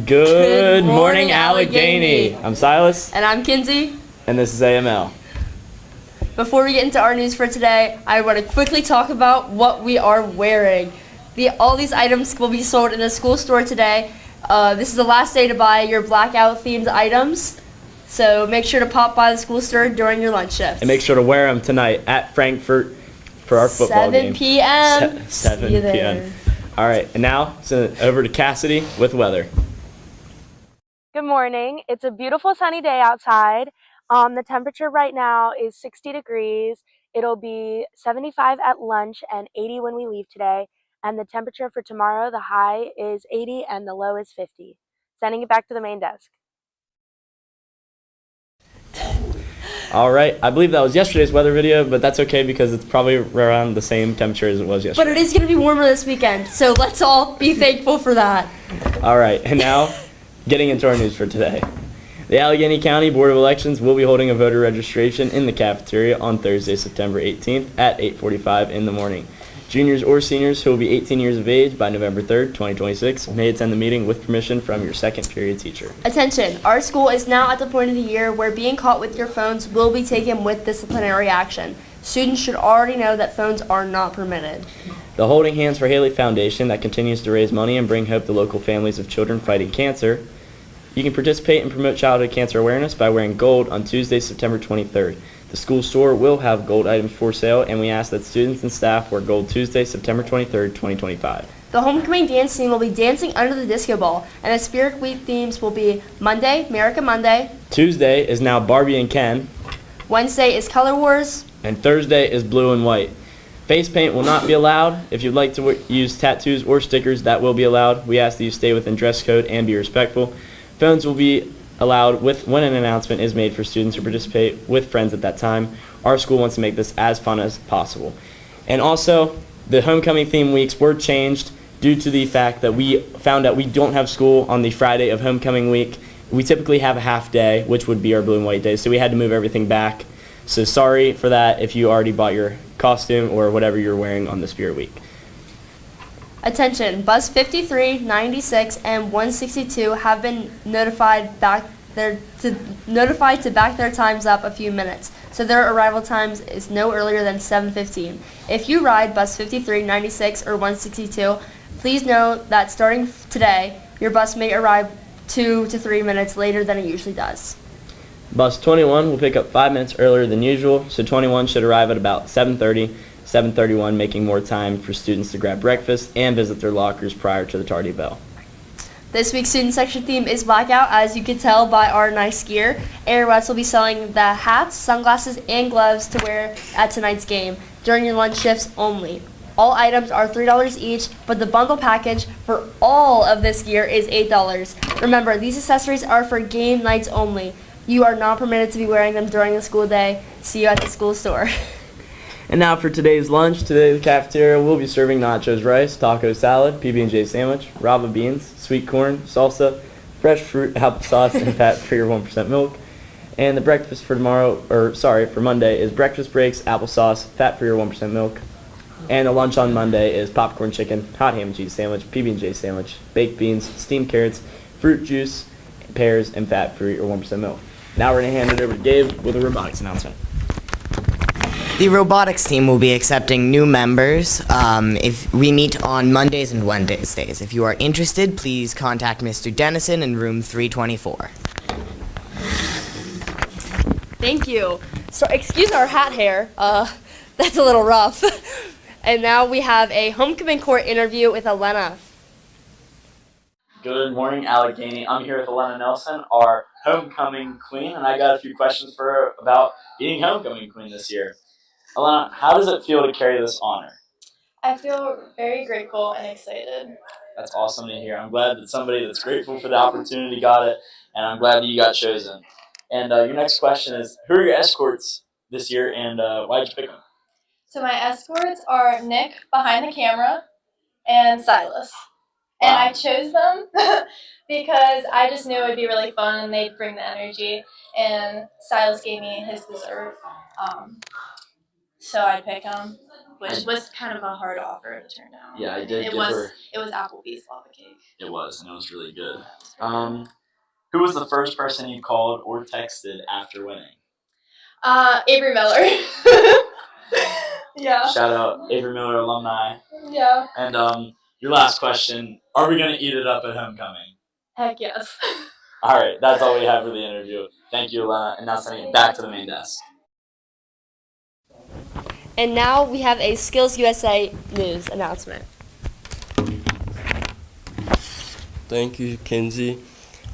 Good morning, Allegheny. I'm Silas. And I'm Kinsey. And this is AML. Before we get into our news for today, I want to quickly talk about what we are wearing. All these items will be sold in the school store today. This is the last day to buy your blackout themed items. So make sure to pop by the school store during your lunch shift. And make sure to wear them tonight at Frankfort for our football game. 7 p.m. 7 p.m. All right, and now send it over to Cassidy with weather. Good morning. It's a beautiful sunny day outside. The temperature right now is 60 degrees. It'll be 75 at lunch and 80 when we leave today. And the temperature for tomorrow, the high is 80 and the low is 50. Sending it back to the main desk. All right, I believe that was yesterday's weather video, but that's okay because it's probably around the same temperature as it was yesterday. But it is going to be warmer this weekend, so let's all be thankful for that. All right, and now getting into our news for today. The Allegheny County Board of Elections will be holding a voter registration in the cafeteria on Thursday, September 18th at 8:45 in the morning. Juniors or seniors who will be 18 years of age by November 3rd, 2026 may attend the meeting with permission from your second period teacher. Attention, our school is now at the point of the year where being caught with your phones will be taken with disciplinary action. Students should already know that phones are not permitted. The Holding Hands for Haley Foundation that continues to raise money and bring hope to local families of children fighting cancer. You can participate and promote childhood cancer awareness by wearing gold on Tuesday, September 23rd. The school store will have gold items for sale, and we ask that students and staff wear gold Tuesday, September 23rd, 2025. The homecoming dance team will be dancing under the disco ball, and the Spirit Week themes will be Monday, America Monday. Tuesday is now Barbie and Ken. Wednesday is Color Wars. And Thursday is blue and white. Face paint will not be allowed. If you'd like to use tattoos or stickers, that will be allowed. We ask that you stay within dress code and be respectful. Phones will be allowed when an announcement is made for students to participate with friends at that time. Our school wants to make this as fun as possible. And also, the homecoming theme weeks were changed due to the fact that we found out we don't have school on the Friday of homecoming week. We typically have a half day, which would be our blue and white day, so we had to move everything back. So sorry for that if you already bought your costume or whatever you're wearing on the Spirit Week. Attention, bus 53, 96, and 162 have been notified to back their times up a few minutes, so their arrival times is no earlier than 7:15. If you ride bus 53, 96, or 162, please know that starting today, your bus may arrive 2 to 3 minutes later than it usually does. Bus 21 will pick up 5 minutes earlier than usual, so 21 should arrive at about 7:30, 7:31, making more time for students to grab breakfast and visit their lockers prior to the tardy bell. This week's student section theme is blackout, as you can tell by our nice gear. Airwatts will be selling the hats, sunglasses, and gloves to wear at tonight's game during your lunch shifts only. All items are $3 each, but the bundle package for all of this gear is $8. Remember, these accessories are for game nights only. You are not permitted to be wearing them during the school day. See you at the school store. And now for today's lunch. Today the cafeteria will be serving nachos, rice, taco salad, PB&J sandwich, rava beans, sweet corn, salsa, fresh fruit, applesauce, and fat-free or 1% milk. And the breakfast for for Monday is breakfast breaks, applesauce, fat-free or 1% milk. And the lunch on Monday is popcorn chicken, hot ham and cheese sandwich, PB&J sandwich, baked beans, steamed carrots, fruit juice, pears, and fat-free or 1% milk. Now we're going to hand it over to Gabe with a robotics announcement. The robotics team will be accepting new members if we meet on Mondays and Wednesdays. If you are interested, please contact Mr. Dennison in room 324. Thank you. So, excuse our hat hair. That's a little rough. And now we have a homecoming court interview with Elena. Good morning, Allegheny. I'm here with Elena Nelson, our homecoming queen, and I got a few questions for her about being homecoming queen this year. Elena, how does it feel to carry this honor? I feel very grateful and excited. That's awesome to hear. I'm glad that somebody that's grateful for the opportunity got it, and I'm glad that you got chosen. And your next question is, who are your escorts this year, and why did you pick them? So my escorts are Nick behind the camera and Silas. And I chose them because I just knew it would be really fun and they'd bring the energy. And Silas gave me his dessert. so I'd pick them, which was kind of a hard offer to turn down. Yeah, I did It give was her. it was Applebee's lava cake. It was, and it was really good. Who was the first person you called or texted after winning? Avery Miller. Yeah. Shout out Avery Miller alumni. Yeah. And your last question: are we gonna eat it up at homecoming? Heck yes. All right, that's all we have for the interview. Thank you, Elena, and now sending it back to the main desk. And now we have a Skills USA news announcement. Thank you, Kinsey.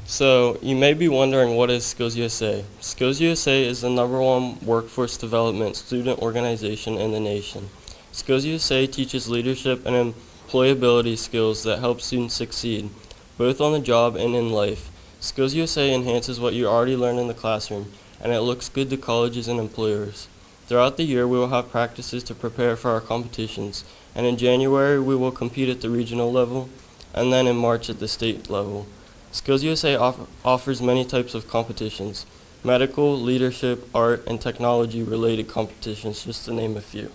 So, you may be wondering, what is Skills USA? Skills USA is the #1 workforce development student organization in the nation. Skills USA teaches leadership and employability skills that help students succeed, both on the job and in life. Skills USA enhances what you already learned in the classroom, and it looks good to colleges and employers. Throughout the year, we will have practices to prepare for our competitions, and in January, we will compete at the regional level, and then in March at the state level. Skills USA offers many types of competitions: medical, leadership, art, and technology-related competitions, just to name a few.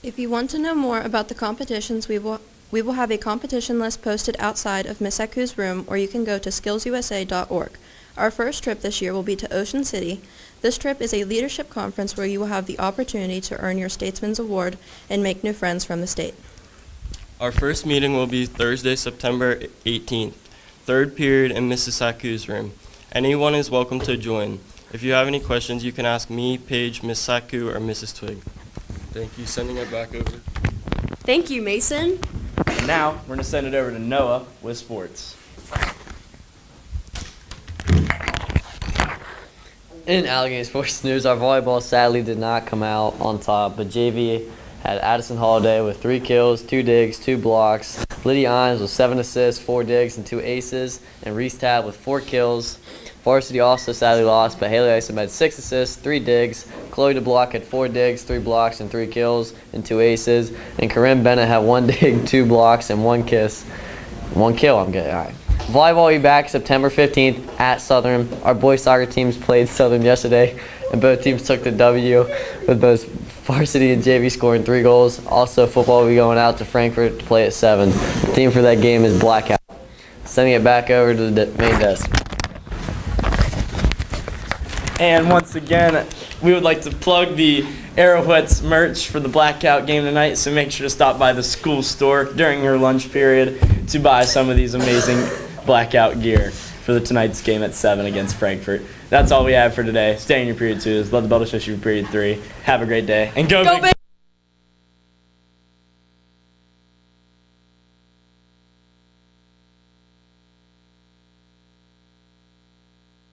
If you want to know more about the competitions, we will have a competition list posted outside of Ms. Aku's room, or you can go to skillsusa.org. Our first trip this year will be to Ocean City. This trip is a leadership conference where you will have the opportunity to earn your Statesman's Award and make new friends from the state. Our first meeting will be Thursday, September 18th, third period in Mrs. Saku's room. Anyone is welcome to join. If you have any questions, you can ask me, Paige, Miss Saku, or Mrs. Twig. Thank you. Sending it back over. Thank you, Mason. And now we're gonna send it over to Noah with sports. In Allegheny sports news, our volleyball sadly did not come out on top, but JV had Addison Holiday with 3 kills, 2 digs, 2 blocks. Lydia Ines with 7 assists, 4 digs, and 2 aces. And Reese Tab with 4 kills. Varsity also sadly lost, but Haley Isom had 6 assists, 3 digs. Chloe DeBlock had 4 digs, 3 blocks, and 3 kills, and 2 aces. And Corinne Bennett had 1 dig, 2 blocks, and 1 kiss. 1 kill, I'm getting, all right. Volleyball will be back September 15th at Southern. Our boys soccer teams played Southern yesterday, and both teams took the W, with both varsity and JV scoring 3 goals. Also, football will be going out to Frankfort to play at 7. The theme for that game is Blackout. Sending it back over to the main desk. And once again, we would like to plug the Arrowheads merch for the Blackout game tonight, so make sure to stop by the school store during your lunch period to buy some of these amazing Blackout gear for tonight's game at 7 against Frankfurt. That's all we have for today. Stay in your period 2s. Let the bell to show you for period 3. Have a great day. And go Big